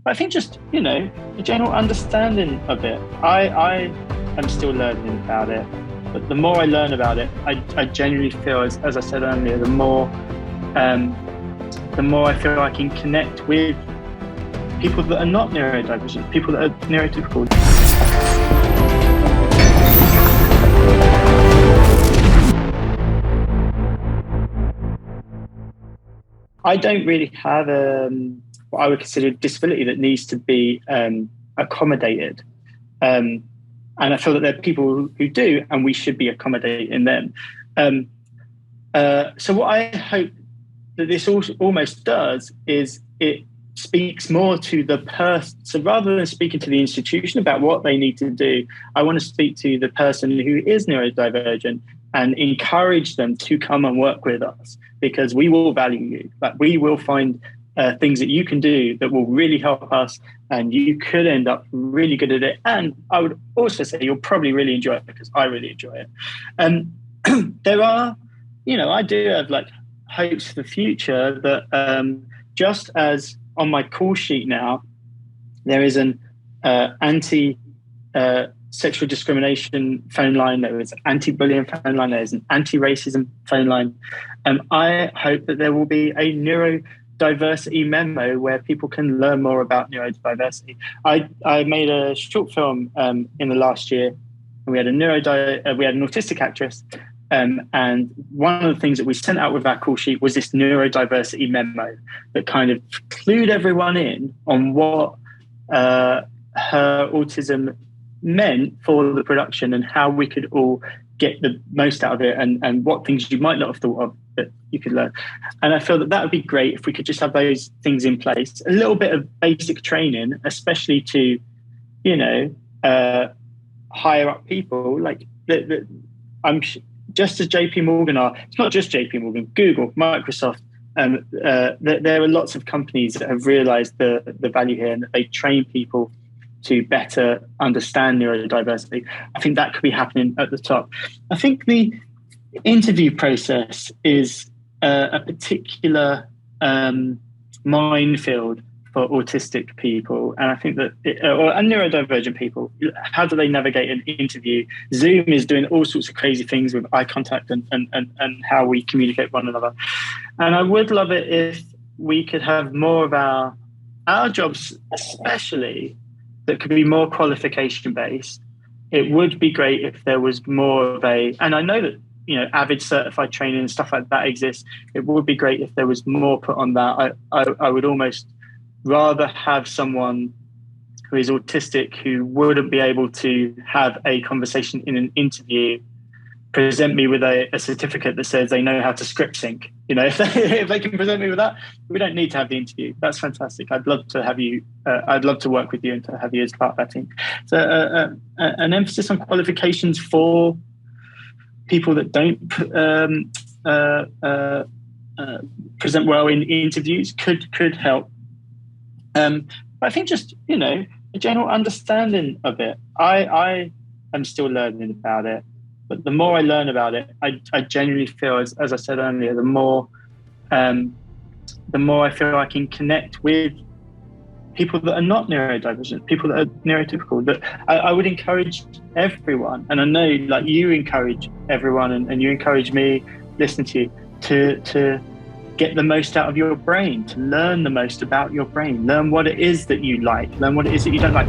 I think just, a general understanding of it. I am still learning about it, but the more I learn about it, I genuinely feel, as I said earlier, um, the more I feel I can connect with people that are not neurodivergent, people that are neurotypical. I don't really have what I would consider a disability that needs to be accommodated. And I feel that there are people who do, and we should be accommodating them. So what I hope that this almost does is it speaks more to the person. So rather than speaking to the institution about what they need to do, I want to speak to the person who is neurodivergent and encourage them to come and work with us, because we will value you. Like, we will find things that you can do that will really help us, and you could end up really good at it. And I would also say you'll probably really enjoy it, because I really enjoy it. And there are, I do have like hopes for the future that just as on my call sheet now, there is an anti sexual discrimination phone line, there is an anti-bullying phone line, there's an anti-racism phone line. I hope that there will be a neurodiversity memo where people can learn more about neurodiversity. I made a short film in the last year, and we had an autistic actress, and one of the things that we sent out with our call sheet was this neurodiversity memo that kind of clued everyone in on what her autism meant for the production, and how we could all get the most out of it, and what things you might not have thought of that you could learn. And I feel that would be great if we could just have those things in place. A little bit of basic training, especially to, higher up people. Like, I'm just as JP Morgan are, it's not just JP Morgan, Google, Microsoft. There are lots of companies that have realized the value here, and that they train people to better understand neurodiversity. I think that could be happening at the top. I think the interview process is a particular minefield for autistic people. And I think that, and neurodivergent people, how do they navigate an interview? Zoom is doing all sorts of crazy things with eye contact and how we communicate with one another. And I would love it if we could have more of our jobs, especially, that could be more qualification based. It would be great if there was more of and I know that, Avid certified training and stuff like that exists. It would be great if there was more put on that. I would almost rather have someone who is autistic, who wouldn't be able to have a conversation in an interview, present me with a certificate that says they know how to script sync. If they can present me with that, we don't need to have the interview. That's fantastic. I'd love to have you. I'd love to work with you and to have you as part of that team. So an emphasis on qualifications for people that don't present well in interviews could help. I think just, a general understanding of it. I am still learning about it, but the more I learn about it, I genuinely feel, as I said earlier, the more I feel I can connect with people that are not neurodivergent, people that are neurotypical. That I would encourage everyone, and I know, like, you encourage everyone, and you encourage me listening to you to get the most out of your brain, to learn the most about your brain, learn what it is that you like, learn what it is that you don't like.